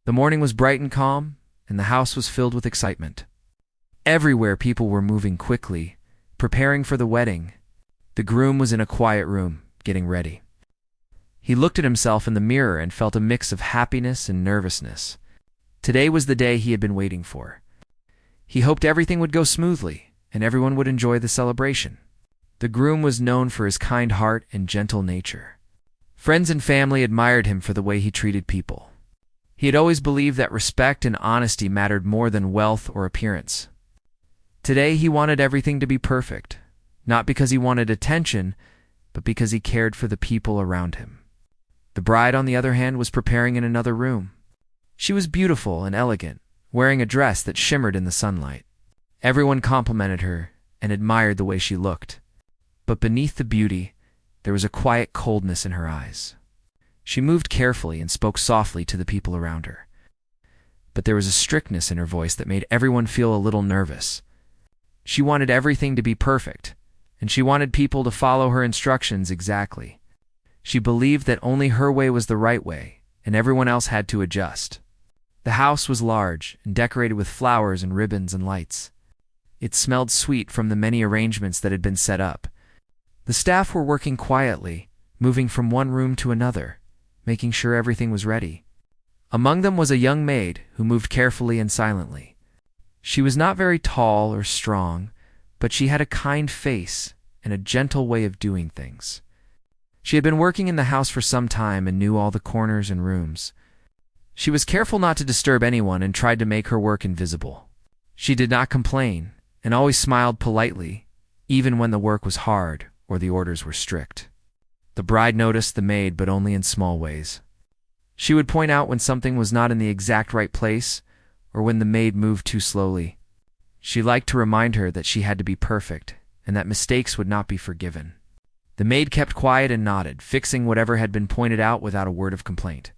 The morning was bright and calm, and the house was filled with excitement. Everywhere people were moving quickly, preparing for the wedding. The groom was in a quiet room, getting ready. He looked at himself in the mirror and felt a mix of happiness and nervousness. Today was the day he had been waiting for. He hoped everything would go smoothly, and everyone would enjoy the celebration. The groom was known for his kind heart and gentle nature. Friends and family admired him for the way he treated people. He had always believed that respect and honesty mattered more than wealth or appearance. Today he wanted everything to be perfect, not because he wanted attention, but because he cared for the people around him. The bride, on the other hand, was preparing in another room. She was beautiful and elegant, wearing a dress that shimmered in the sunlight. Everyone complimented her and admired the way she looked. But beneath the beauty, there was a quiet coldness in her eyes. She moved carefully and spoke softly to the people around her. But there was a strictness in her voice that made everyone feel a little nervous. She wanted everything to be perfect, and she wanted people to follow her instructions exactly. She believed that only her way was the right way, and everyone else had to adjust. The house was large and decorated with flowers and ribbons and lights. It smelled sweet from the many arrangements that had been set up. The staff were working quietly, moving from one room to another, making sure everything was ready. Among them was a young maid who moved carefully and silently. She was not very tall or strong, but she had a kind face and a gentle way of doing things. She had been working in the house for some time and knew all the corners and rooms. She was careful not to disturb anyone and tried to make her work invisible. She did not complain and always smiled politely, even when the work was hard or the orders were strict. The bride noticed the maid, but only in small ways. She would point out when something was not in the exact right place or when the maid moved too slowly. She liked to remind her that she had to be perfect and that mistakes would not be forgiven. The maid kept quiet and nodded, fixing whatever had been pointed out without a word of complaint.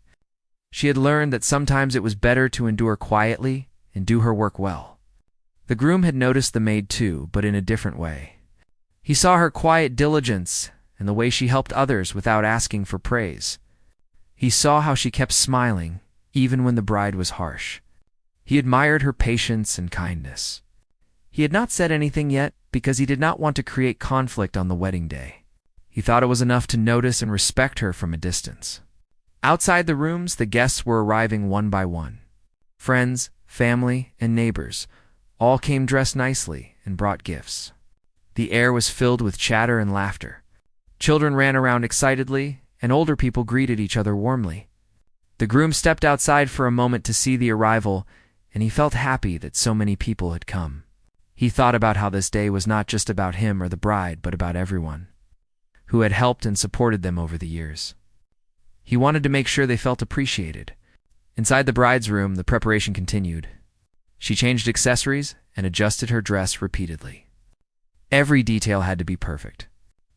She had learned that sometimes it was better to endure quietly and do her work well. The groom had noticed the maid too, but in a different way. He saw her quiet diligence and the way she helped others without asking for praise. He saw how she kept smiling, even when the bride was harsh. He admired her patience and kindness. He had not said anything yet because he did not want to create conflict on the wedding day. He thought it was enough to notice and respect her from a distance. Outside the rooms, the guests were arriving one by one. Friends, family, and neighbors all came dressed nicely and brought gifts. The air was filled with chatter and laughter. Children ran around excitedly, and older people greeted each other warmly. The groom stepped outside for a moment to see the arrival, and he felt happy that so many people had come. He thought about how this day was not just about him or the bride, but about everyone who had helped and supported them over the years. He wanted to make sure they felt appreciated. Inside the bride's room, the preparation continued. She changed accessories and adjusted her dress repeatedly. Every detail had to be perfect.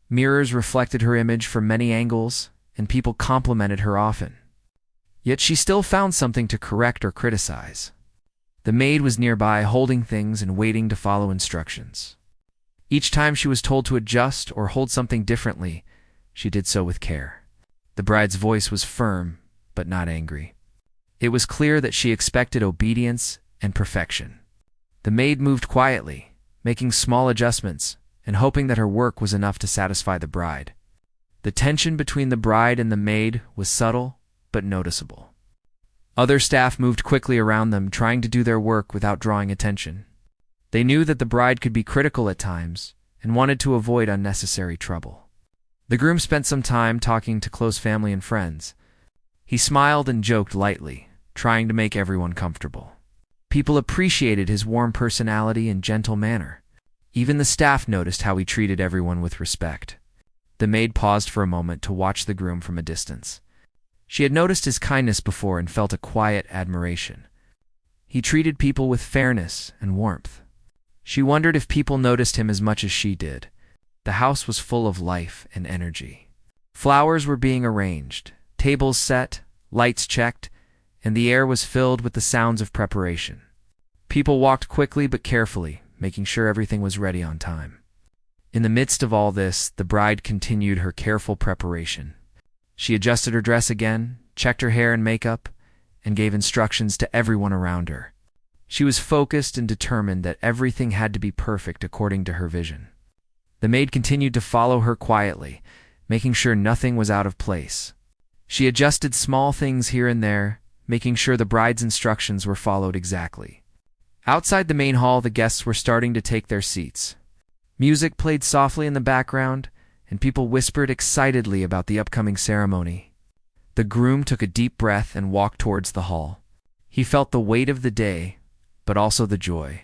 Mirrors reflected her image from many angles, and people complimented her often. Yet she still found something to correct or criticize. The maid was nearby, holding things and waiting to follow instructions. Each time she was told to adjust or hold something differently, she did so with care. The bride's voice was firm, but not angry. It was clear that she expected obedience and perfection. The maid moved quietly, making small adjustments and hoping that her work was enough to satisfy the bride. The tension between the bride and the maid was subtle but noticeable. Other staff moved quickly around them, trying to do their work without drawing attention. They knew that the bride could be critical at times and wanted to avoid unnecessary trouble. The groom spent some time talking to close family and friends. He smiled and joked lightly, trying to make everyone comfortable. People appreciated his warm personality and gentle manner. Even the staff noticed how he treated everyone with respect. The maid paused for a moment to watch the groom from a distance. She had noticed his kindness before and felt a quiet admiration. He treated people with fairness and warmth. She wondered if people noticed him as much as she did. The house was full of life and energy. Flowers were being arranged, tables set, lights checked, and the air was filled with the sounds of preparation. People walked quickly but carefully, making sure everything was ready on time. In the midst of all this, the bride continued her careful preparation. She adjusted her dress again, checked her hair and makeup, and gave instructions to everyone around her. She was focused and determined that everything had to be perfect according to her vision. The maid continued to follow her quietly, making sure nothing was out of place. She adjusted small things here and there, making sure the bride's instructions were followed exactly. Outside the main hall, the guests were starting to take their seats. Music played softly in the background, and people whispered excitedly about the upcoming ceremony. The groom took a deep breath and walked towards the hall. He felt the weight of the day, but also the joy.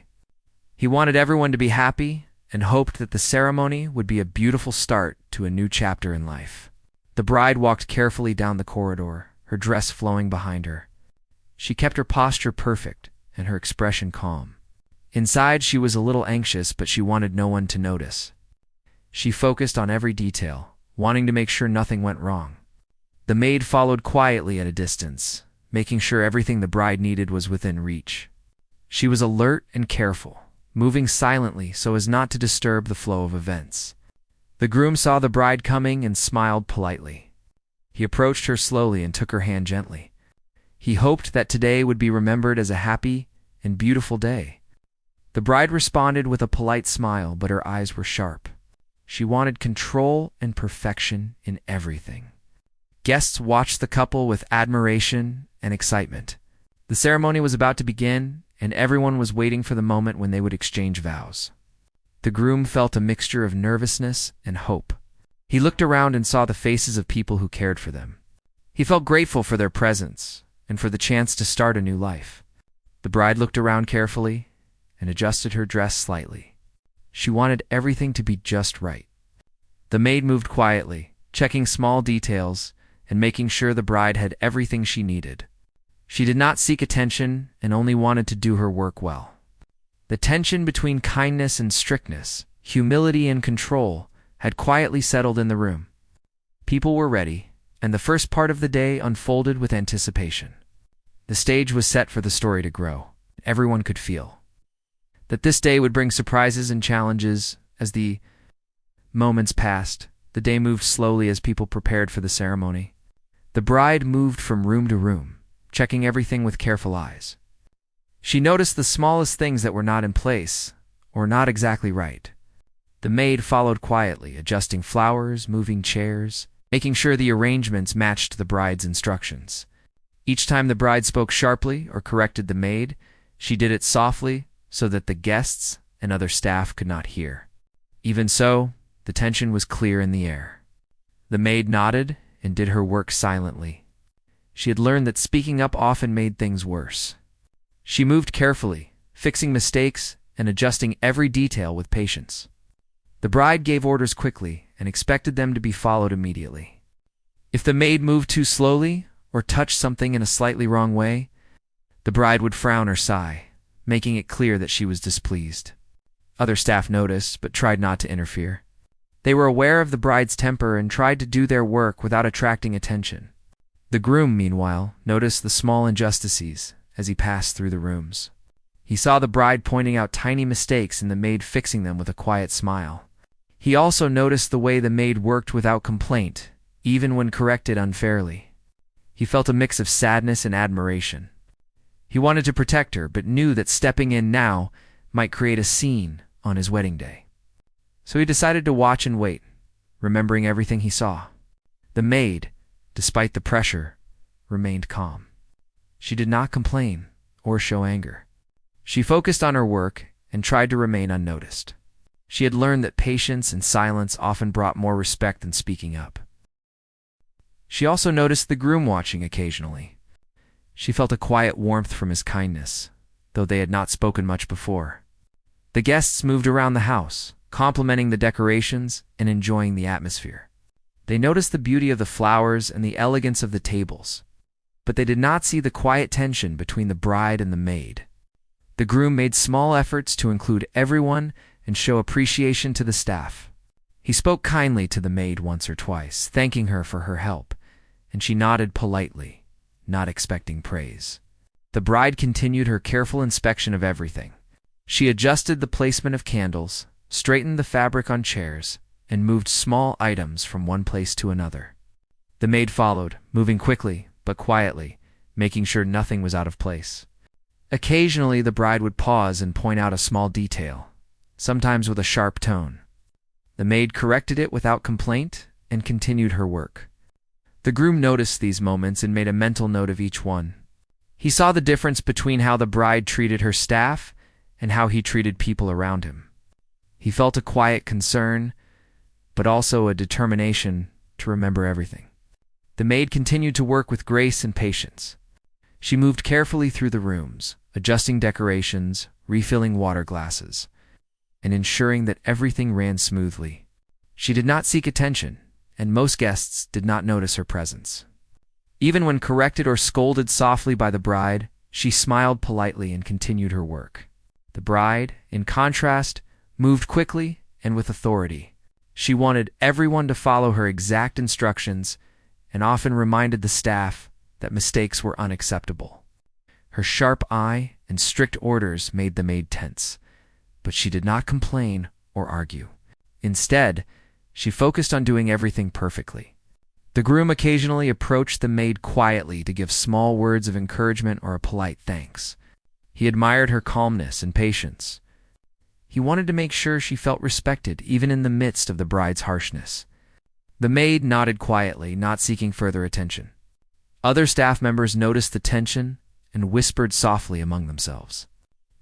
He wanted everyone to be happy and hoped that the ceremony would be a beautiful start to a new chapter in life. The bride walked carefully down the corridor, her dress flowing behind her. She kept her posture perfect and her expression calm. Inside, she was a little anxious, but she wanted no one to notice. She focused on every detail, wanting to make sure nothing went wrong. The maid followed quietly at a distance, making sure everything the bride needed was within reach. She was alert and careful, moving silently so as not to disturb the flow of events. The groom saw the bride coming and smiled politely. He approached her slowly and took her hand gently. He hoped that today would be remembered as a happy and beautiful day. The bride responded with a polite smile, but her eyes were sharp. She wanted control and perfection in everything. Guests watched the couple with admiration and excitement. The ceremony was about to begin, and everyone was waiting for the moment when they would exchange vows. The groom felt a mixture of nervousness and hope. He looked around and saw the faces of people who cared for them. He felt grateful for their presence and for the chance to start a new life. The bride looked around carefully and adjusted her dress slightly. She wanted everything to be just right. The maid moved quietly, checking small details and making sure the bride had everything she needed. She did not seek attention and only wanted to do her work well. The tension between kindness and strictness, humility and control, had quietly settled in the room. People were ready, and the first part of the day unfolded with anticipation. The stage was set for the story to grow. Everyone could feel that this day would bring surprises and challenges. As the moments passed, the day moved slowly as people prepared for the ceremony. The bride moved from room to room, checking everything with careful eyes. She noticed the smallest things that were not in place or not exactly right. The maid followed quietly, adjusting flowers, moving chairs, making sure the arrangements matched the bride's instructions. Each time the bride spoke sharply or corrected the maid, she did it softly so that the guests and other staff could not hear. Even so, the tension was clear in the air. The maid nodded and did her work silently. She had learned that speaking up often made things worse. She moved carefully, fixing mistakes and adjusting every detail with patience. The bride gave orders quickly and expected them to be followed immediately. If the maid moved too slowly or touched something in a slightly wrong way, the bride would frown or sigh, making it clear that she was displeased. Other staff noticed but tried not to interfere. They were aware of the bride's temper and tried to do their work without attracting attention. The groom, meanwhile, noticed the small injustices as he passed through the rooms. He saw the bride pointing out tiny mistakes and the maid fixing them with a quiet smile. He also noticed the way the maid worked without complaint, even when corrected unfairly. He felt a mix of sadness and admiration. He wanted to protect her, but knew that stepping in now might create a scene on his wedding day. So he decided to watch and wait, remembering everything he saw. The maid, despite the pressure, remained calm. She did not complain or show anger. She focused on her work and tried to remain unnoticed. She had learned that patience and silence often brought more respect than speaking up. She also noticed the groom watching occasionally. She felt a quiet warmth from his kindness, though they had not spoken much before. The guests moved around the house, complimenting the decorations and enjoying the atmosphere. They noticed the beauty of the flowers and the elegance of the tables, but they did not see the quiet tension between the bride and the maid. The groom made small efforts to include everyone and show appreciation to the staff. He spoke kindly to the maid once or twice, thanking her for her help, and she nodded politely, not expecting praise. The bride continued her careful inspection of everything. She adjusted the placement of candles, straightened the fabric on chairs, and moved small items from one place to another. The maid followed, moving quickly but quietly, making sure nothing was out of place. Occasionally, the bride would pause and point out a small detail, sometimes with a sharp tone. The maid corrected it without complaint and continued her work. The groom noticed these moments and made a mental note of each one. He saw the difference between how the bride treated her staff and how he treated people around him. He felt a quiet concern, but also a determination to remember everything. The maid continued to work with grace and patience. She moved carefully through the rooms, adjusting decorations, refilling water glasses, and ensuring that everything ran smoothly. She did not seek attention, and most guests did not notice her presence. Even when corrected or scolded softly by the bride, she smiled politely and continued her work. The bride, in contrast, moved quickly and with authority. She wanted everyone to follow her exact instructions and often reminded the staff that mistakes were unacceptable. Her sharp eye and strict orders made the maid tense, but she did not complain or argue. Instead, she focused on doing everything perfectly. The groom occasionally approached the maid quietly to give small words of encouragement or a polite thanks. He admired her calmness and patience. He wanted to make sure she felt respected even in the midst of the bride's harshness. The maid nodded quietly, not seeking further attention. Other staff members noticed the tension and whispered softly among themselves.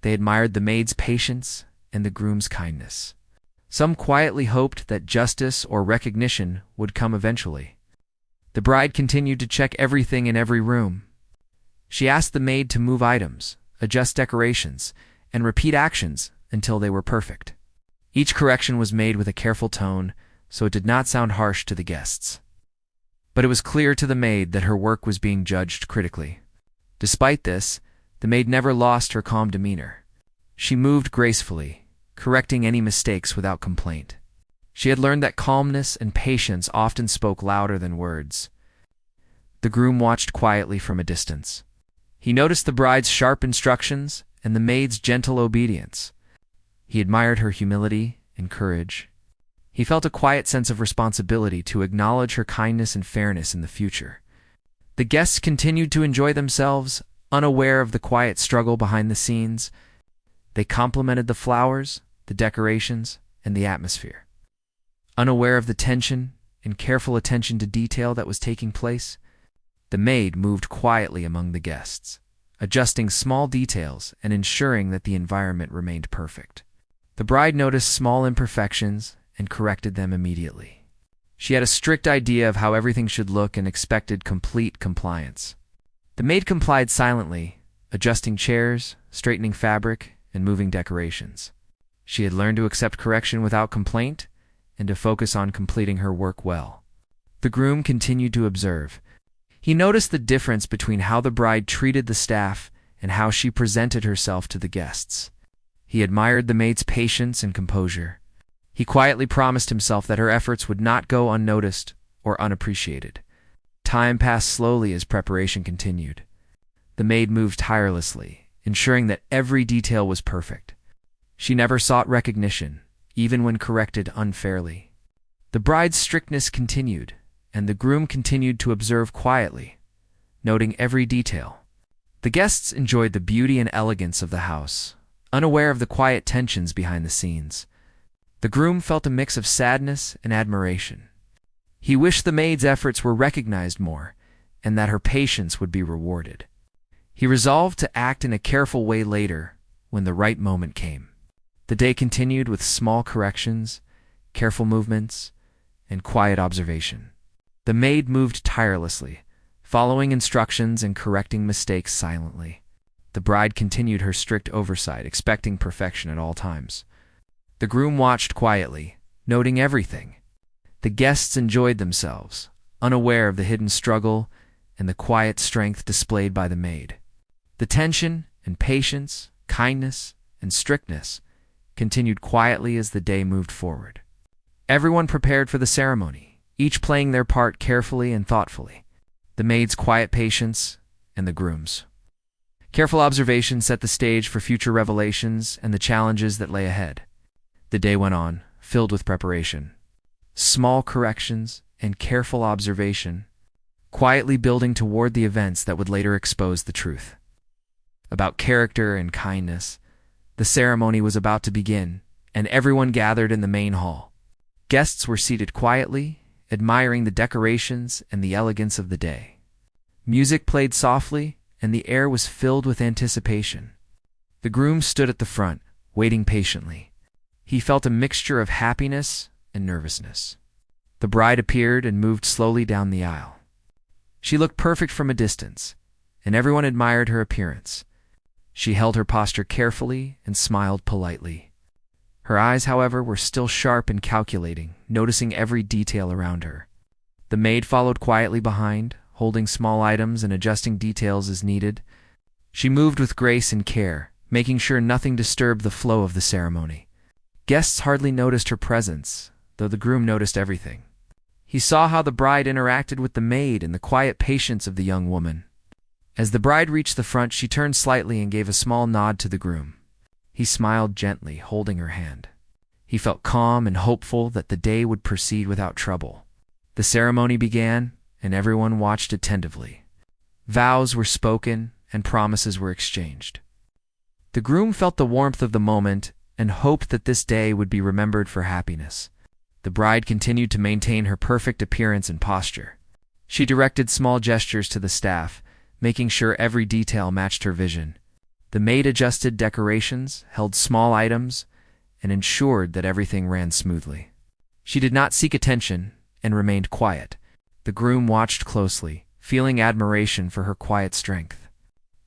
They admired the maid's patience and the groom's kindness. Some quietly hoped that justice or recognition would come eventually. The bride continued to check everything in every room. She asked the maid to move items, adjust decorations, and repeat actions until they were perfect. Each correction was made with a careful tone, so it did not sound harsh to the guests. But it was clear to the maid that her work was being judged critically. Despite this, the maid never lost her calm demeanor. She moved gracefully, correcting any mistakes without complaint. She had learned that calmness and patience often spoke louder than words. The groom watched quietly from a distance. He noticed the bride's sharp instructions and the maid's gentle obedience. He admired her humility and courage. He felt a quiet sense of responsibility to acknowledge her kindness and fairness in the future. The guests continued to enjoy themselves, unaware of the quiet struggle behind the scenes. They complimented the flowers, the decorations, and the atmosphere. Unaware of the tension and careful attention to detail that was taking place, the maid moved quietly among the guests, adjusting small details and ensuring that the environment remained perfect. The bride noticed small imperfections and corrected them immediately. She had a strict idea of how everything should look and expected complete compliance. The maid complied silently, adjusting chairs, straightening fabric, and moving decorations. She had learned to accept correction without complaint and to focus on completing her work well. The groom continued to observe. He noticed the difference between how the bride treated the staff and how she presented herself to the guests. He admired the maid's patience and composure. He quietly promised himself that her efforts would not go unnoticed or unappreciated. Time passed slowly as preparation continued. The maid moved tirelessly, ensuring that every detail was perfect. She never sought recognition, even when corrected unfairly. The bride's strictness continued, and the groom continued to observe quietly, noting every detail. The guests enjoyed the beauty and elegance of the house, unaware of the quiet tensions behind the scenes. The groom felt a mix of sadness and admiration. He wished the maid's efforts were recognized more, and that her patience would be rewarded. He resolved to act in a careful way later, when the right moment came. The day continued with small corrections, careful movements, and quiet observation. The maid moved tirelessly, following instructions and correcting mistakes silently. The bride continued her strict oversight, expecting perfection at all times. The groom watched quietly, noting everything. The guests enjoyed themselves, unaware of the hidden struggle and the quiet strength displayed by the maid. The tension and patience, kindness and strictness continued quietly as the day moved forward. Everyone prepared for the ceremony, each playing their part carefully and thoughtfully. The maid's quiet patience and the groom's careful observation set the stage for future revelations and the challenges that lay ahead. The day went on, filled with preparation. Small corrections and careful observation quietly building toward the events that would later expose the truth. About character and kindness, the ceremony was about to begin, and everyone gathered in the main hall. Guests were seated quietly, admiring the decorations and the elegance of the day. Music played softly, and the air was filled with anticipation. The groom stood at the front, waiting patiently. He felt a mixture of happiness and nervousness. The bride appeared and moved slowly down the aisle. She looked perfect from a distance, and everyone admired her appearance. She held her posture carefully and smiled politely. Her eyes, however, were still sharp and calculating, noticing every detail around her. The maid followed quietly behind, holding small items and adjusting details as needed. She moved with grace and care, making sure nothing disturbed the flow of the ceremony. Guests hardly noticed her presence, though the groom noticed everything. He saw how the bride interacted with the maid and the quiet patience of the young woman. As the bride reached the front, she turned slightly and gave a small nod to the groom. He smiled gently, holding her hand. He felt calm and hopeful that the day would proceed without trouble. The ceremony began, and everyone watched attentively. Vows were spoken, and promises were exchanged. The groom felt the warmth of the moment and hoped that this day would be remembered for happiness. The bride continued to maintain her perfect appearance and posture. She directed small gestures to the staff, making sure every detail matched her vision. The maid adjusted decorations, held small items, and ensured that everything ran smoothly. She did not seek attention and remained quiet. The groom watched closely, feeling admiration for her quiet strength.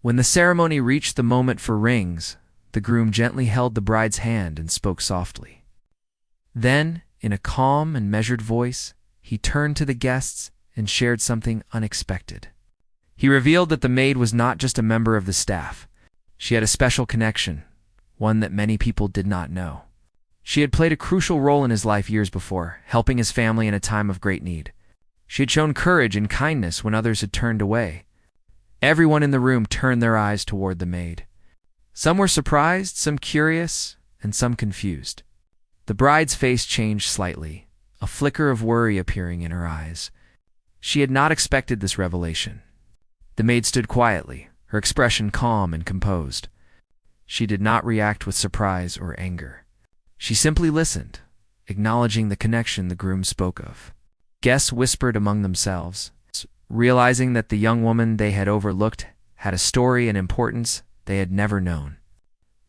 When the ceremony reached the moment for rings, the groom gently held the bride's hand and spoke softly. Then, in a calm and measured voice, he turned to the guests and shared something unexpected. He revealed that the maid was not just a member of the staff. She had a special connection, one that many people did not know. She had played a crucial role in his life years before, helping his family in a time of great need. She had shown courage and kindness when others had turned away. Everyone in the room turned their eyes toward the maid. Some were surprised, some curious, and some confused. The bride's face changed slightly, a flicker of worry appearing in her eyes. She had not expected this revelation. The maid stood quietly, her expression calm and composed. She did not react with surprise or anger. She simply listened, acknowledging the connection the groom spoke of. Guests whispered among themselves, realizing that the young woman they had overlooked had a story and importance they had never known.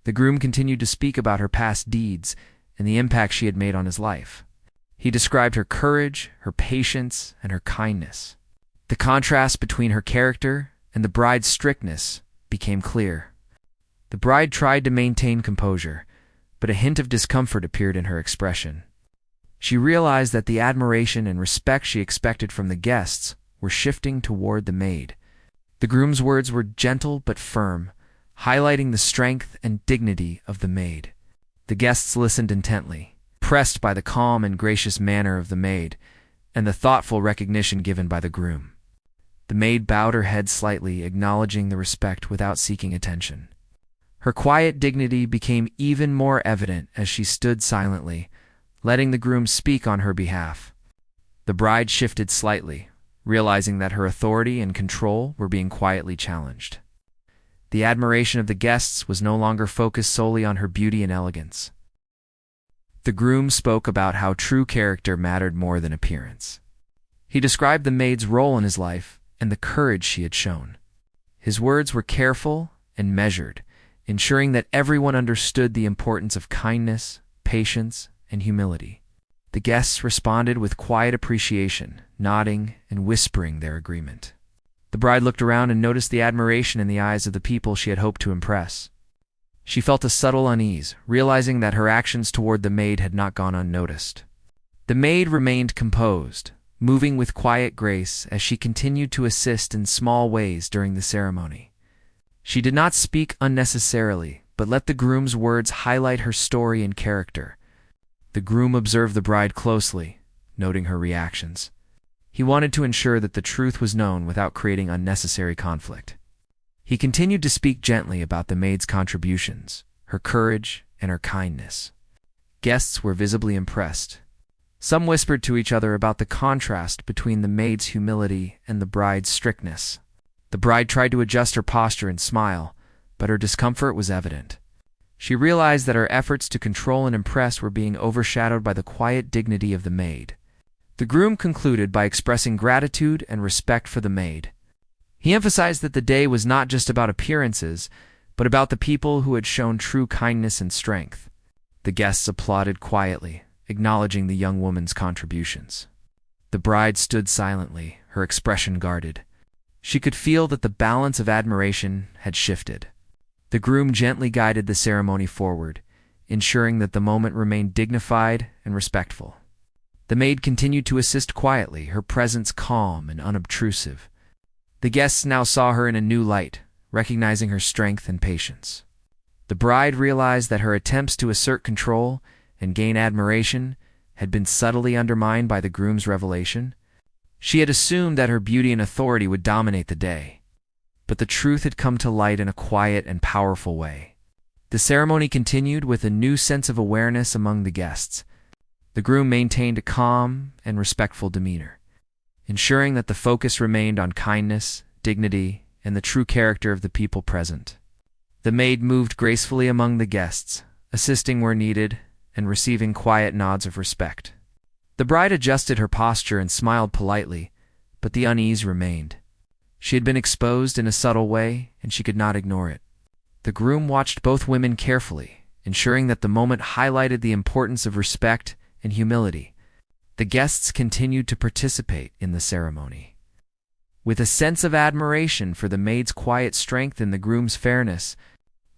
The groom continued to speak about her past deeds and the impact she had made on his life. He described her courage, her patience, and her kindness. The contrast between her character and the bride's strictness became clear. The bride tried to maintain composure, but a hint of discomfort appeared in her expression. She realized that the admiration and respect she expected from the guests were shifting toward the maid. The groom's words were gentle but firm, highlighting the strength and dignity of the maid. The guests listened intently, pressed by the calm and gracious manner of the maid and the thoughtful recognition given by the groom. The maid bowed her head slightly, acknowledging the respect without seeking attention. Her quiet dignity became even more evident as she stood silently, letting the groom speak on her behalf. The bride shifted slightly, realizing that her authority and control were being quietly challenged. The admiration of the guests was no longer focused solely on her beauty and elegance. The groom spoke about how true character mattered more than appearance. He described the maid's role in his life and the courage she had shown. His words were careful and measured, ensuring that everyone understood the importance of kindness, patience, and humility. The guests responded with quiet appreciation, nodding and whispering their agreement. The bride looked around and noticed the admiration in the eyes of the people she had hoped to impress. She felt a subtle unease, realizing that her actions toward the maid had not gone unnoticed. The maid remained composed, moving with quiet grace as she continued to assist in small ways during the ceremony. She did not speak unnecessarily, but let the groom's words highlight her story and character. The groom observed the bride closely, noting her reactions. He wanted to ensure that the truth was known without creating unnecessary conflict. He continued to speak gently about the maid's contributions, her courage, and her kindness. Guests were visibly impressed. Some whispered to each other about the contrast between the maid's humility and the bride's strictness. The bride tried to adjust her posture and smile, but her discomfort was evident. She realized that her efforts to control and impress were being overshadowed by the quiet dignity of the maid. The groom concluded by expressing gratitude and respect for the maid. He emphasized that the day was not just about appearances, but about the people who had shown true kindness and strength. The guests applauded quietly, acknowledging the young woman's contributions. The bride stood silently, her expression guarded. She could feel that the balance of admiration had shifted. The groom gently guided the ceremony forward, ensuring that the moment remained dignified and respectful. The maid continued to assist quietly, her presence calm and unobtrusive. The guests now saw her in a new light, recognizing her strength and patience. The bride realized that her attempts to assert control and gain admiration had been subtly undermined by the groom's revelation. She had assumed that her beauty and authority would dominate the day, but the truth had come to light in a quiet and powerful way. The ceremony continued with a new sense of awareness among the guests. The groom maintained a calm and respectful demeanor, ensuring that the focus remained on kindness, dignity, and the true character of the people present. The maid moved gracefully among the guests, assisting where needed and receiving quiet nods of respect. The bride adjusted her posture and smiled politely, but the unease remained. She had been exposed in a subtle way, and she could not ignore it. The groom watched both women carefully, ensuring that the moment highlighted the importance of respect and humility. The guests continued to participate in the ceremony. With a sense of admiration for the maid's quiet strength and the groom's fairness,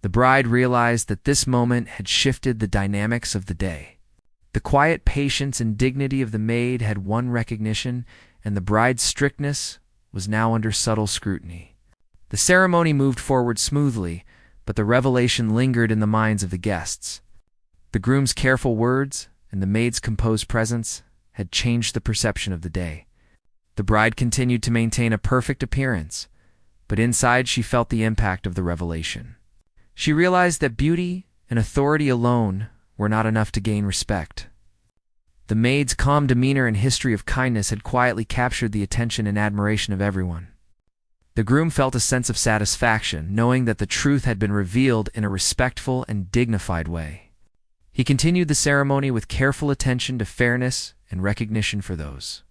the bride realized that this moment had shifted the dynamics of the day. The quiet patience and dignity of the maid had won recognition, and the bride's strictness was now under subtle scrutiny. The ceremony moved forward smoothly, but the revelation lingered in the minds of the guests. The groom's careful words and the maid's composed presence had changed the perception of the day. The bride continued to maintain a perfect appearance, but inside she felt the impact of the revelation. She realized that beauty and authority alone were not enough to gain respect. The maid's calm demeanor and history of kindness had quietly captured the attention and admiration of everyone. The groom felt a sense of satisfaction, knowing that the truth had been revealed in a respectful and dignified way. He continued the ceremony with careful attention to fairness and recognition for those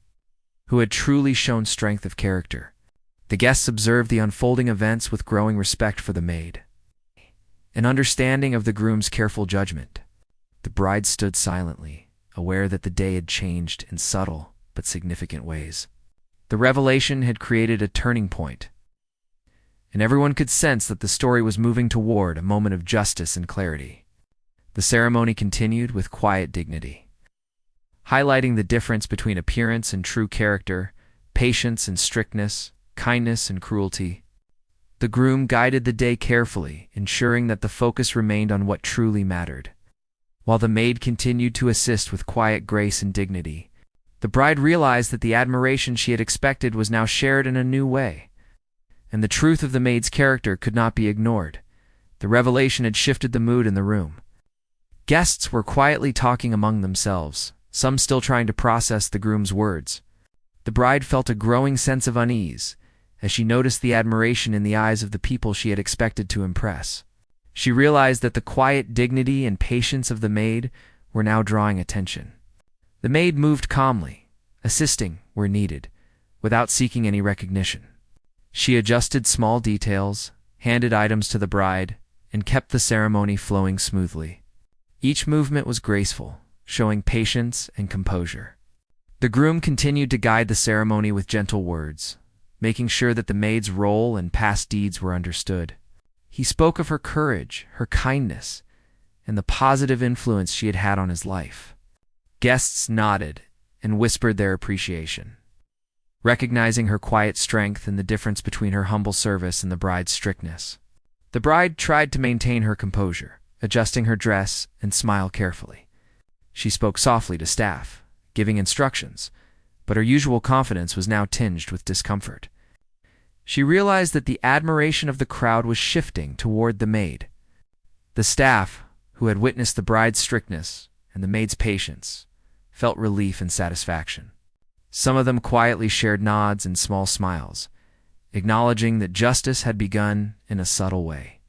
who had truly shown strength of character. The guests observed the unfolding events with growing respect for the maid, an understanding of the groom's careful judgment. The bride stood silently, aware that the day had changed in subtle but significant ways. The revelation had created a turning point, and everyone could sense that the story was moving toward a moment of justice and clarity. The ceremony continued with quiet dignity, highlighting the difference between appearance and true character, patience and strictness, kindness and cruelty. The groom guided the day carefully, ensuring that the focus remained on what truly mattered. While the maid continued to assist with quiet grace and dignity, the bride realized that the admiration she had expected was now shared in a new way, and the truth of the maid's character could not be ignored. The revelation had shifted the mood in the room. Guests were quietly talking among themselves, some still trying to process the groom's words. The bride felt a growing sense of unease as she noticed the admiration in the eyes of the people she had expected to impress. She realized that the quiet dignity and patience of the maid were now drawing attention. The maid moved calmly, assisting where needed, without seeking any recognition. She adjusted small details, handed items to the bride, and kept the ceremony flowing smoothly. Each movement was graceful, showing patience and composure. The groom continued to guide the ceremony with gentle words, making sure that the maid's role and past deeds were understood. He spoke of her courage, her kindness, and the positive influence she had had on his life. Guests nodded and whispered their appreciation, recognizing her quiet strength and the difference between her humble service and the bride's strictness. The bride tried to maintain her composure, adjusting her dress and smile carefully. She spoke softly to staff, giving instructions, but her usual confidence was now tinged with discomfort. She realized that the admiration of the crowd was shifting toward the maid. The staff, who had witnessed the bride's strictness and the maid's patience, felt relief and satisfaction. Some of them quietly shared nods and small smiles, acknowledging that justice had begun in a subtle way.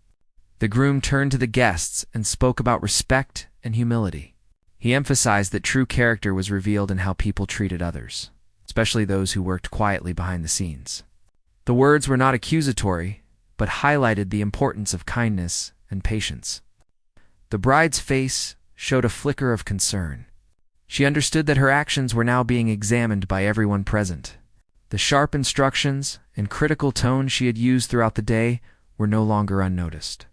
The groom turned to the guests and spoke about respect and humility. He emphasized that true character was revealed in how people treated others, especially those who worked quietly behind the scenes. The words were not accusatory, but highlighted the importance of kindness and patience. The bride's face showed a flicker of concern. She understood that her actions were now being examined by everyone present. The sharp instructions and critical tone she had used throughout the day were no longer unnoticed.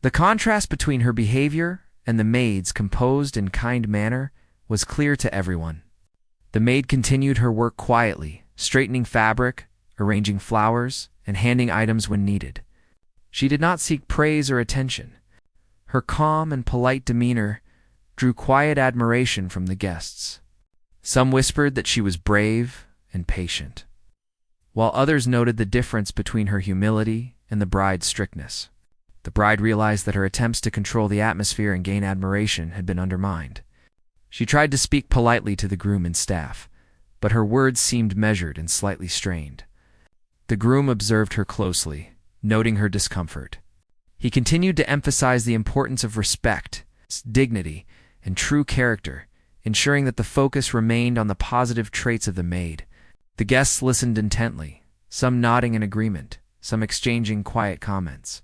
The contrast between her behavior and the maid's composed and kind manner was clear to everyone. The maid continued her work quietly, straightening fabric, arranging flowers, and handing items when needed. She did not seek praise or attention. Her calm and polite demeanor drew quiet admiration from the guests. Some whispered that she was brave and patient, while others noted the difference between her humility and the bride's strictness. The bride realized that her attempts to control the atmosphere and gain admiration had been undermined. She tried to speak politely to the groom and staff, but her words seemed measured and slightly strained. The groom observed her closely, noting her discomfort. He continued to emphasize the importance of respect, dignity, and true character, ensuring that the focus remained on the positive traits of the maid. The guests listened intently, some nodding in agreement, some exchanging quiet comments.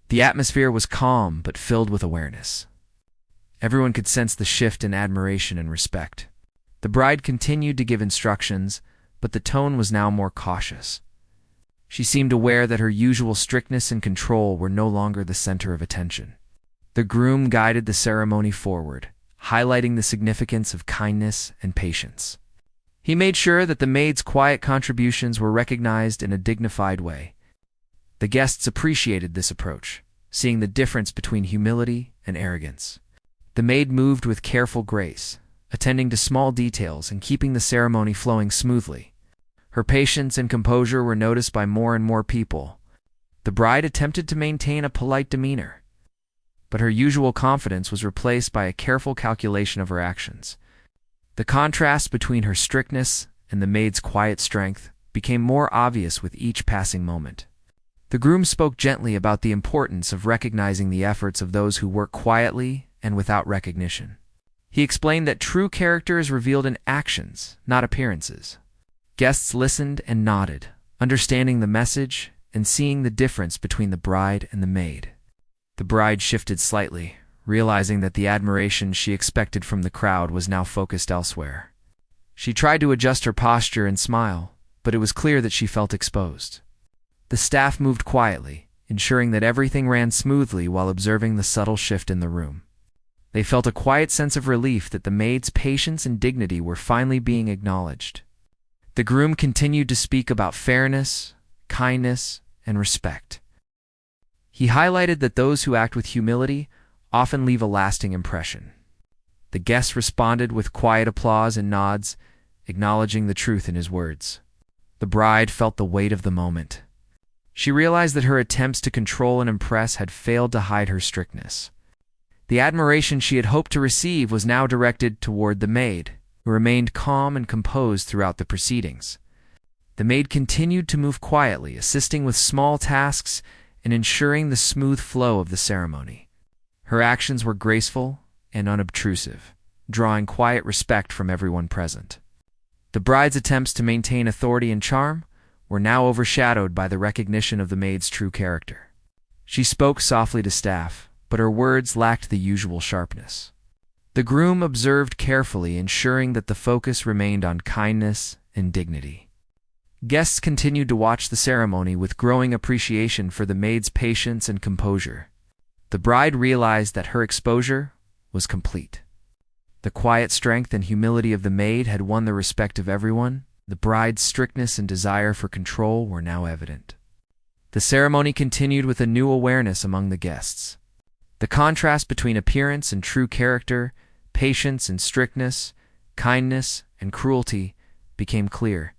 The atmosphere was calm but filled with awareness. Everyone could sense the shift in admiration and respect. The bride continued to give instructions, but the tone was now more cautious. She seemed aware that her usual strictness and control were no longer the center of attention. The groom guided the ceremony forward, highlighting the significance of kindness and patience. He made sure that the maid's quiet contributions were recognized in a dignified way. The guests appreciated this approach, seeing the difference between humility and arrogance. The maid moved with careful grace, attending to small details and keeping the ceremony flowing smoothly. Her patience and composure were noticed by more and more people. The bride attempted to maintain a polite demeanor, but her usual confidence was replaced by a careful calculation of her actions. The contrast between her strictness and the maid's quiet strength became more obvious with each passing moment. The groom spoke gently about the importance of recognizing the efforts of those who work quietly and without recognition. He explained that true character is revealed in actions, not appearances. Guests listened and nodded, understanding the message and seeing the difference between the bride and the maid. The bride shifted slightly, realizing that the admiration she expected from the crowd was now focused elsewhere. She tried to adjust her posture and smile, but it was clear that she felt exposed. The staff moved quietly, ensuring that everything ran smoothly while observing the subtle shift in the room. They felt a quiet sense of relief that the maid's patience and dignity were finally being acknowledged. The groom continued to speak about fairness, kindness, and respect. He highlighted that those who act with humility often leave a lasting impression. The guests responded with quiet applause and nods, acknowledging the truth in his words. The bride felt the weight of the moment. She realized that her attempts to control and impress had failed to hide her strictness. The admiration she had hoped to receive was now directed toward the maid, who remained calm and composed throughout the proceedings. The maid continued to move quietly, assisting with small tasks and ensuring the smooth flow of the ceremony. Her actions were graceful and unobtrusive, drawing quiet respect from everyone present. The bride's attempts to maintain authority and charm were now overshadowed by the recognition of the maid's true character. She spoke softly to staff, but her words lacked the usual sharpness. The groom observed carefully, ensuring that the focus remained on kindness and dignity. Guests continued to watch the ceremony with growing appreciation for the maid's patience and composure. The bride realized that her exposure was complete. The quiet strength and humility of the maid had won the respect of everyone. The bride's strictness and desire for control were now evident. The ceremony continued with a new awareness among the guests. The contrast between appearance and true character, patience and strictness, kindness and cruelty became clear.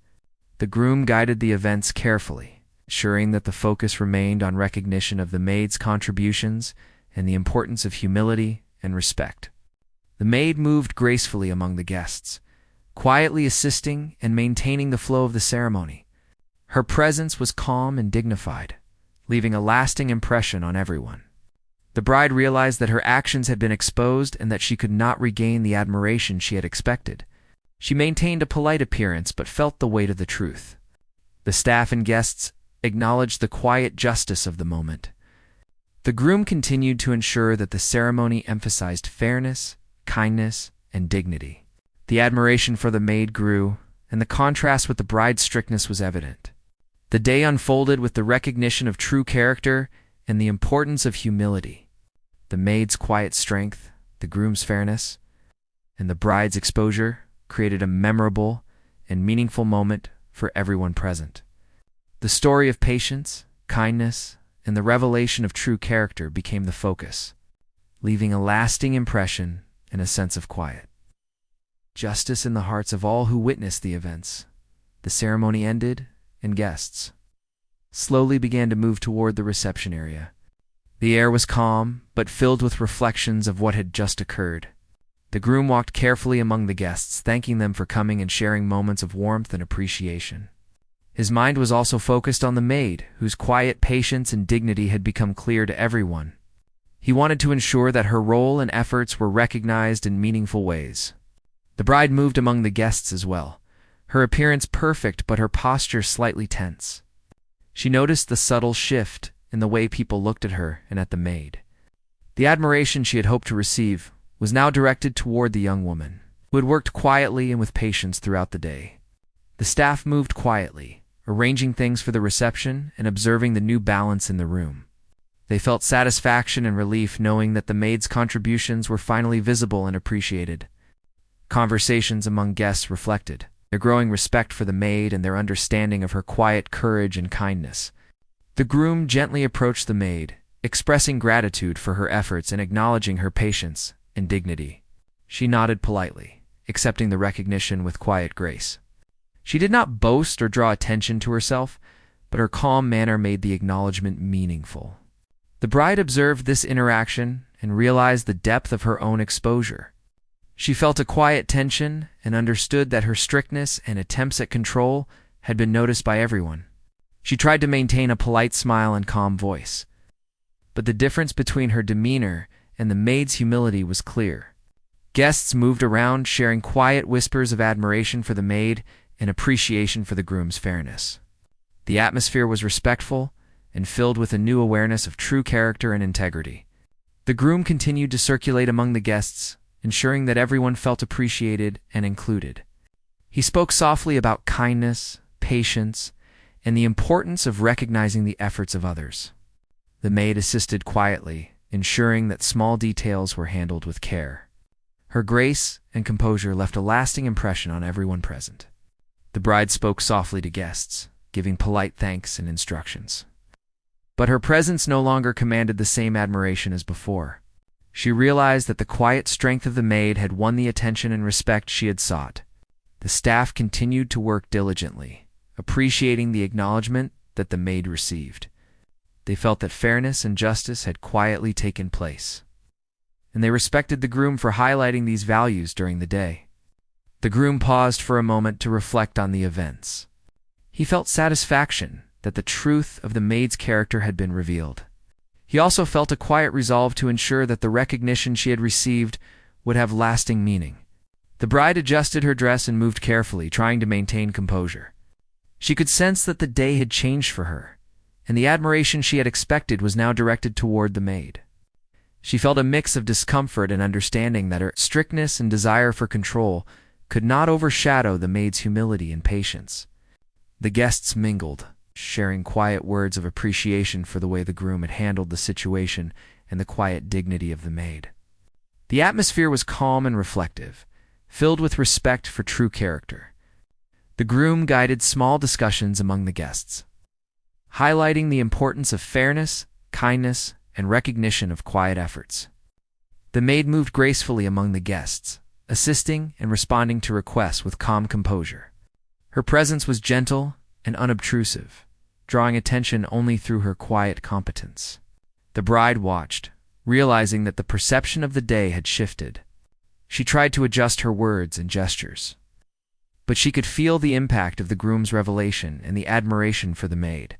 The groom guided the events carefully, ensuring that the focus remained on recognition of the maid's contributions and the importance of humility and respect. The maid moved gracefully among the guests, quietly assisting and maintaining the flow of the ceremony. Her presence was calm and dignified, leaving a lasting impression on everyone. The bride realized that her actions had been exposed and that she could not regain the admiration she had expected. She maintained a polite appearance but felt the weight of the truth. The staff and guests acknowledged the quiet justice of the moment. The groom continued to ensure that the ceremony emphasized fairness, kindness, and dignity. The admiration for the maid grew, and the contrast with the bride's strictness was evident. The day unfolded with the recognition of true character and the importance of humility. The maid's quiet strength, the groom's fairness, and the bride's exposure created a memorable and meaningful moment for everyone present. The story of patience, kindness, and the revelation of true character became the focus, leaving a lasting impression and a sense of quiet. Justice in the hearts of all who witnessed the events. The ceremony ended, and guests slowly began to move toward the reception area. The air was calm, but filled with reflections of what had just occurred. The groom walked carefully among the guests, thanking them for coming and sharing moments of warmth and appreciation. His mind was also focused on the maid, whose quiet patience and dignity had become clear to everyone. He wanted to ensure that her role and efforts were recognized in meaningful ways. The bride moved among the guests as well, her appearance perfect but her posture slightly tense. She noticed the subtle shift in the way people looked at her and at the maid. The admiration she had hoped to receive was now directed toward the young woman, who had worked quietly and with patience throughout the day. The staff moved quietly, arranging things for the reception and observing the new balance in the room. They felt satisfaction and relief knowing that the maid's contributions were finally visible and appreciated. Conversations among guests reflected their growing respect for the maid and their understanding of her quiet courage and kindness. The groom gently approached the maid, expressing gratitude for her efforts and acknowledging her patience and dignity. She nodded politely, accepting the recognition with quiet grace. She did not boast or draw attention to herself, but her calm manner made the acknowledgement meaningful. The bride observed this interaction and realized the depth of her own exposure. She felt a quiet tension and understood that her strictness and attempts at control had been noticed by everyone. She tried to maintain a polite smile and calm voice, but the difference between her demeanor and the maid's humility was clear. Guests moved around, sharing quiet whispers of admiration for the maid and appreciation for the groom's fairness. The atmosphere was respectful and filled with a new awareness of true character and integrity. The groom continued to circulate among the guests, ensuring that everyone felt appreciated and included. He spoke softly about kindness, patience, and the importance of recognizing the efforts of others. The maid assisted quietly, ensuring that small details were handled with care. Her grace and composure left a lasting impression on everyone present. The bride spoke softly to guests, giving polite thanks and instructions. But her presence no longer commanded the same admiration as before. She realized that the quiet strength of the maid had won the attention and respect she had sought. The staff continued to work diligently, appreciating the acknowledgement that the maid received. They felt that fairness and justice had quietly taken place, and they respected the groom for highlighting these values during the day. The groom paused for a moment to reflect on the events. He felt satisfaction that the truth of the maid's character had been revealed. He also felt a quiet resolve to ensure that the recognition she had received would have lasting meaning. The bride adjusted her dress and moved carefully, trying to maintain composure. She could sense that the day had changed for her, and the admiration she had expected was now directed toward the maid. She felt a mix of discomfort and understanding that her strictness and desire for control could not overshadow the maid's humility and patience. The guests mingled, sharing quiet words of appreciation for the way the groom had handled the situation and the quiet dignity of the maid. The atmosphere was calm and reflective, filled with respect for true character. The groom guided small discussions among the guests, highlighting the importance of fairness, kindness, and recognition of quiet efforts. The maid moved gracefully among the guests, assisting and responding to requests with calm composure. Her presence was gentle and unobtrusive, drawing attention only through her quiet competence. The bride watched, realizing that the perception of the day had shifted. She tried to adjust her words and gestures, but she could feel the impact of the groom's revelation and the admiration for the maid.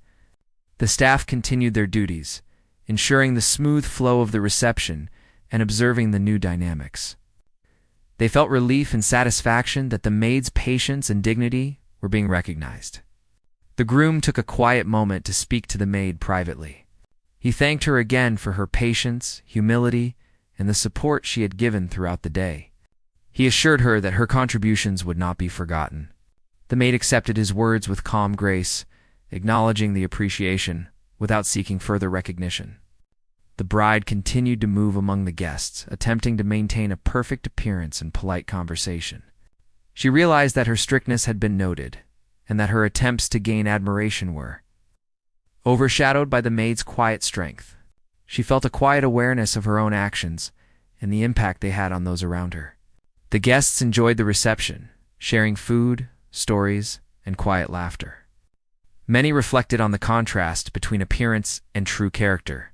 The staff continued their duties, ensuring the smooth flow of the reception and observing the new dynamics. They felt relief and satisfaction that the maid's patience and dignity were being recognized. The groom took a quiet moment to speak to the maid privately. He thanked her again for her patience, humility, and the support she had given throughout the day. He assured her that her contributions would not be forgotten. The maid accepted his words with calm grace, acknowledging the appreciation without seeking further recognition. The bride continued to move among the guests, attempting to maintain a perfect appearance and polite conversation. She realized that her strictness had been noted, and that her attempts to gain admiration were overshadowed by the maid's quiet strength. She felt a quiet awareness of her own actions and the impact they had on those around her. The guests enjoyed the reception, sharing food, stories, and quiet laughter. Many reflected on the contrast between appearance and true character,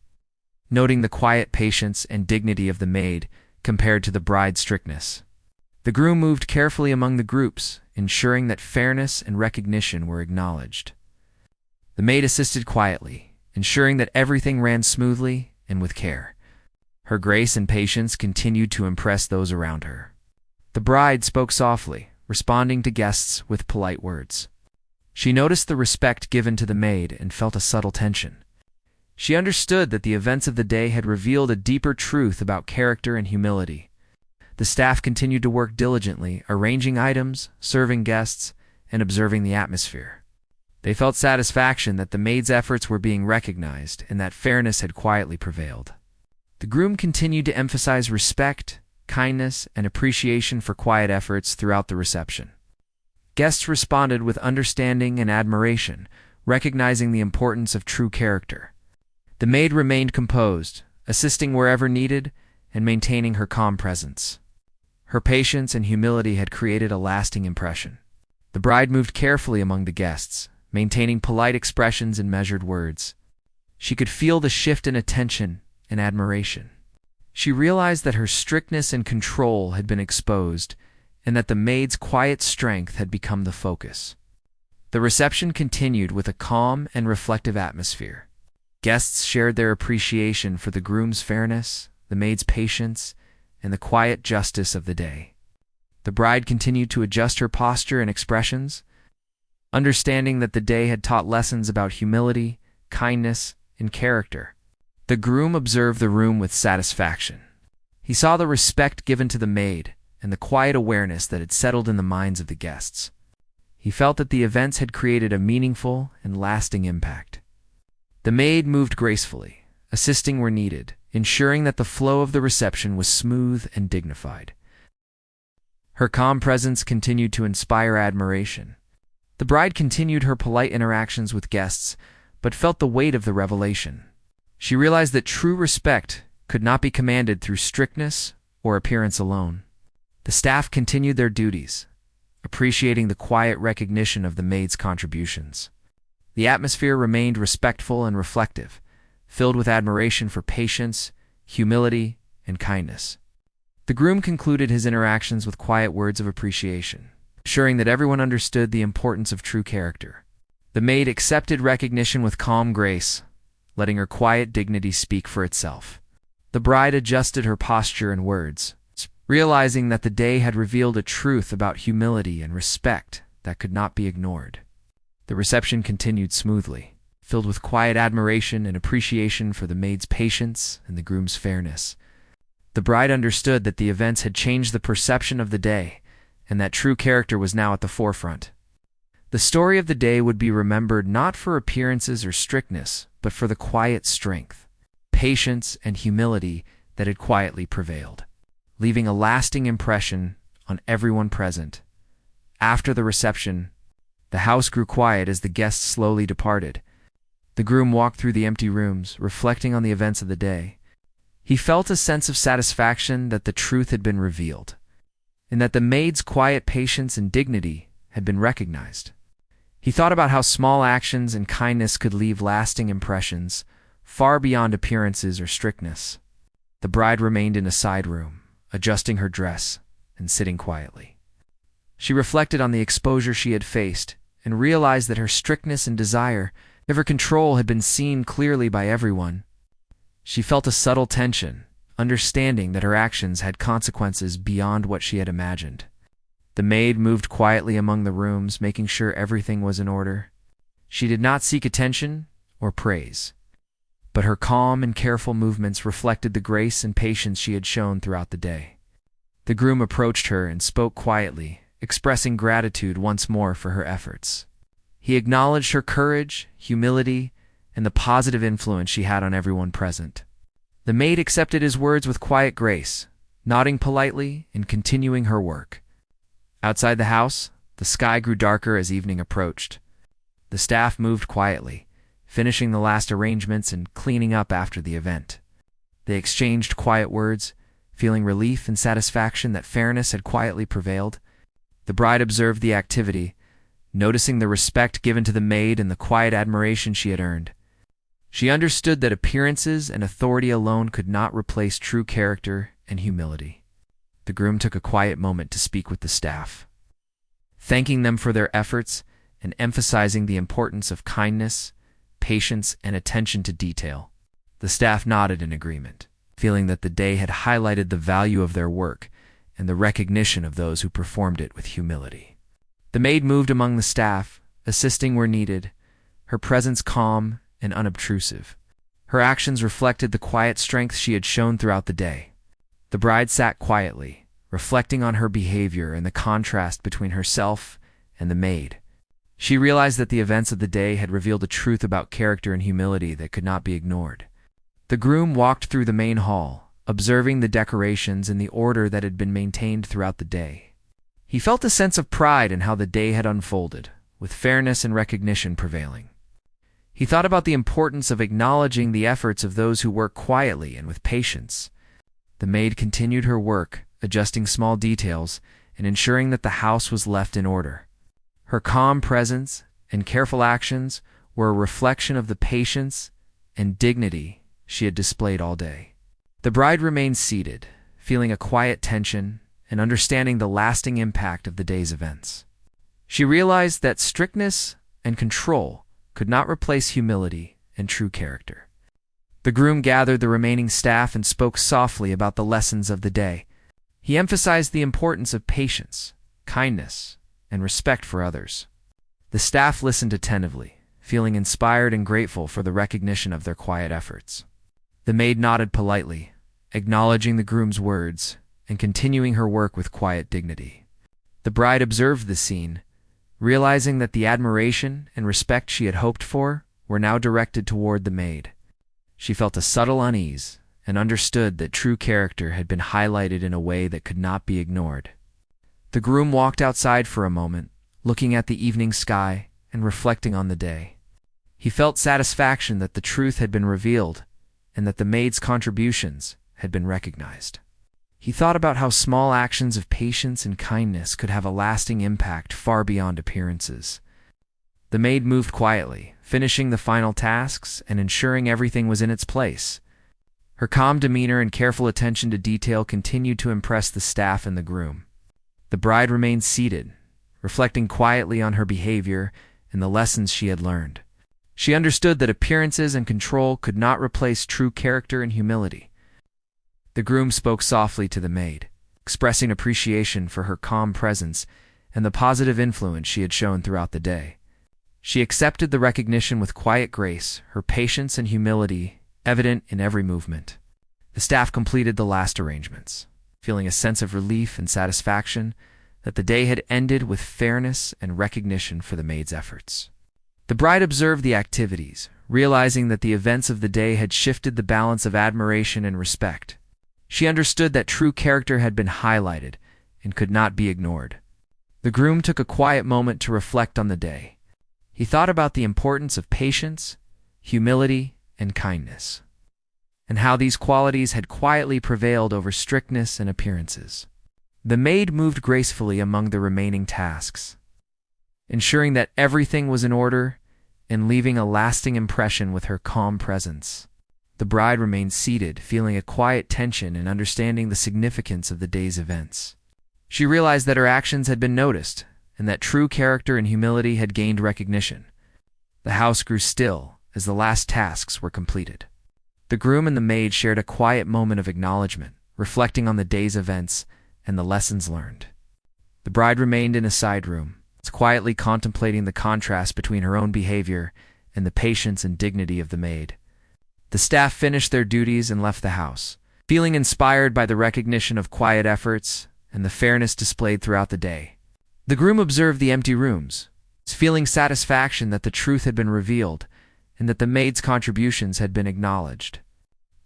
noting the quiet patience and dignity of the maid compared to the bride's strictness. The groom moved carefully among the groups, ensuring that fairness and recognition were acknowledged. The maid assisted quietly, ensuring that everything ran smoothly and with care. Her grace and patience continued to impress those around her. The bride spoke softly, responding to guests with polite words. She noticed the respect given to the maid and felt a subtle tension. She understood that the events of the day had revealed a deeper truth about character and humility. The staff continued to work diligently, arranging items, serving guests, and observing the atmosphere. They felt satisfaction that the maid's efforts were being recognized and that fairness had quietly prevailed. The groom continued to emphasize respect, kindness, and appreciation for quiet efforts throughout the reception. Guests responded with understanding and admiration, recognizing the importance of true character. The maid remained composed, assisting wherever needed and maintaining her calm presence. Her patience and humility had created a lasting impression. The bride moved carefully among the guests, maintaining polite expressions and measured words. She could feel the shift in attention and admiration. She realized that her strictness and control had been exposed, and that the maid's quiet strength had become the focus. The reception continued with a calm and reflective atmosphere. Guests shared their appreciation for the groom's fairness, the maid's patience, and the quiet justice of the day. The bride continued to adjust her posture and expressions, understanding that the day had taught lessons about humility, kindness, and character. The groom observed the room with satisfaction. He saw the respect given to the maid and the quiet awareness that had settled in the minds of the guests. He felt that the events had created a meaningful and lasting impact. The maid moved gracefully, assisting where needed, ensuring that the flow of the reception was smooth and dignified. Her calm presence continued to inspire admiration. The bride continued her polite interactions with guests, but felt the weight of the revelation. She realized that true respect could not be commanded through strictness or appearance alone. The staff continued their duties, appreciating the quiet recognition of the maid's contributions. The atmosphere remained respectful and reflective, filled with admiration for patience, humility, and kindness. The groom concluded his interactions with quiet words of appreciation, assuring that everyone understood the importance of true character. The maid accepted recognition with calm grace, letting her quiet dignity speak for itself. The bride adjusted her posture and words, realizing that the day had revealed a truth about humility and respect that could not be ignored. The reception continued smoothly, filled with quiet admiration and appreciation for the maid's patience and the groom's fairness. The bride understood that the events had changed the perception of the day, and that true character was now at the forefront. The story of the day would be remembered not for appearances or strictness, but for the quiet strength, patience, and humility that had quietly prevailed, leaving a lasting impression on everyone present. After the reception, the house grew quiet as the guests slowly departed. The groom walked through the empty rooms, reflecting on the events of the day. He felt a sense of satisfaction that the truth had been revealed, and that the maid's quiet patience and dignity had been recognized. He thought about how small actions and kindness could leave lasting impressions, far beyond appearances or strictness. The bride remained in a side room, adjusting her dress, and sitting quietly. She reflected on the exposure she had faced and realized that her strictness and desire of her control had been seen clearly by everyone. She felt a subtle tension, understanding that her actions had consequences beyond what she had imagined. The maid moved quietly among the rooms, making sure everything was in order. She did not seek attention or praise, but her calm and careful movements reflected the grace and patience she had shown throughout the day. The groom approached her and spoke quietly, expressing gratitude once more for her efforts. He acknowledged her courage, humility, and the positive influence she had on everyone present. The maid accepted his words with quiet grace, nodding politely and continuing her work. Outside the house, the sky grew darker as evening approached. The staff moved quietly, finishing the last arrangements and cleaning up after the event. They exchanged quiet words, feeling relief and satisfaction that fairness had quietly prevailed. The bride observed the activity, noticing the respect given to the maid and the quiet admiration she had earned. She understood that appearances and authority alone could not replace true character and humility. The groom took a quiet moment to speak with the staff, thanking them for their efforts and emphasizing the importance of kindness, patience, and attention to detail. The staff nodded in agreement, feeling that the day had highlighted the value of their work and the recognition of those who performed it with humility. The maid moved among the staff, assisting where needed, her presence calm and unobtrusive. Her actions reflected the quiet strength she had shown throughout the day. The bride sat quietly, reflecting on her behavior and the contrast between herself and the maid. She realized that the events of the day had revealed a truth about character and humility that could not be ignored. The groom walked through the main hall, observing the decorations and the order that had been maintained throughout the day. He felt a sense of pride in how the day had unfolded, with fairness and recognition prevailing. He thought about the importance of acknowledging the efforts of those who work quietly and with patience. The maid continued her work, adjusting small details and ensuring that the house was left in order. Her calm presence and careful actions were a reflection of the patience and dignity she had displayed all day. The bride remained seated, feeling a quiet tension and understanding the lasting impact of the day's events. She realized that strictness and control could not replace humility and true character. The groom gathered the remaining staff and spoke softly about the lessons of the day. He emphasized the importance of patience, kindness, and respect for others. The staff listened attentively, feeling inspired and grateful for the recognition of their quiet efforts. The maid nodded politely, acknowledging the groom's words and continuing her work with quiet dignity. The bride observed the scene, realizing that the admiration and respect she had hoped for were now directed toward the maid. She felt a subtle unease and understood that true character had been highlighted in a way that could not be ignored. The groom walked outside for a moment, looking at the evening sky and reflecting on the day. He felt satisfaction that the truth had been revealed and that the maid's contributions had been recognized. He thought about how small actions of patience and kindness could have a lasting impact far beyond appearances. The maid moved quietly, finishing the final tasks and ensuring everything was in its place. Her calm demeanor and careful attention to detail continued to impress the staff and the groom. The bride remained seated, reflecting quietly on her behavior and the lessons she had learned. She understood that appearances and control could not replace true character and humility. The groom spoke softly to the maid, expressing appreciation for her calm presence and the positive influence she had shown throughout the day. She accepted the recognition with quiet grace, her patience and humility evident in every movement. The staff completed the last arrangements, feeling a sense of relief and satisfaction that the day had ended with fairness and recognition for the maid's efforts. The bride observed the activities, realizing that the events of the day had shifted the balance of admiration and respect. She understood that true character had been highlighted and could not be ignored. The groom took a quiet moment to reflect on the day. He thought about the importance of patience, humility, and kindness, and how these qualities had quietly prevailed over strictness and appearances. The maid moved gracefully among the remaining tasks, ensuring that everything was in order and leaving a lasting impression with her calm presence. The bride remained seated, feeling a quiet tension and understanding the significance of the day's events. She realized that her actions had been noticed, and that true character and humility had gained recognition. The house grew still as the last tasks were completed. The groom and the maid shared a quiet moment of acknowledgement, reflecting on the day's events and the lessons learned. The bride remained in a side room, quietly contemplating the contrast between her own behavior and the patience and dignity of the maid. The staff finished their duties and left the house, feeling inspired by the recognition of quiet efforts and the fairness displayed throughout the day. The groom observed the empty rooms, feeling satisfaction that the truth had been revealed and that the maid's contributions had been acknowledged.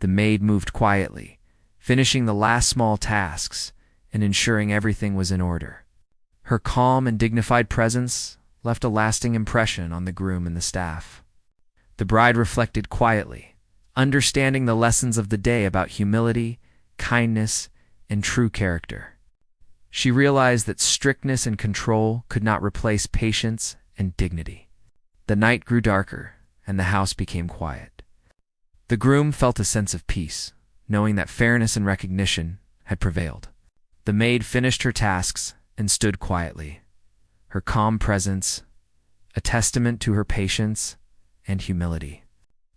The maid moved quietly, finishing the last small tasks and ensuring everything was in order. Her calm and dignified presence left a lasting impression on the groom and the staff. The bride reflected quietly, understanding the lessons of the day about humility, kindness, and true character. She realized that strictness and control could not replace patience and dignity. The night grew darker, and the house became quiet. The groom felt a sense of peace, knowing that fairness and recognition had prevailed. The maid finished her tasks and stood quietly, her calm presence a testament to her patience and humility.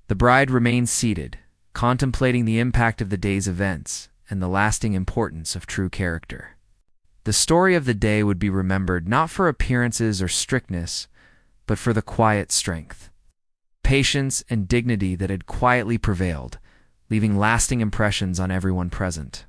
The bride remained seated, contemplating the impact of the day's events and the lasting importance of true character. The story of the day would be remembered not for appearances or strictness, but for the quiet strength, patience, and dignity that had quietly prevailed, leaving lasting impressions on everyone present.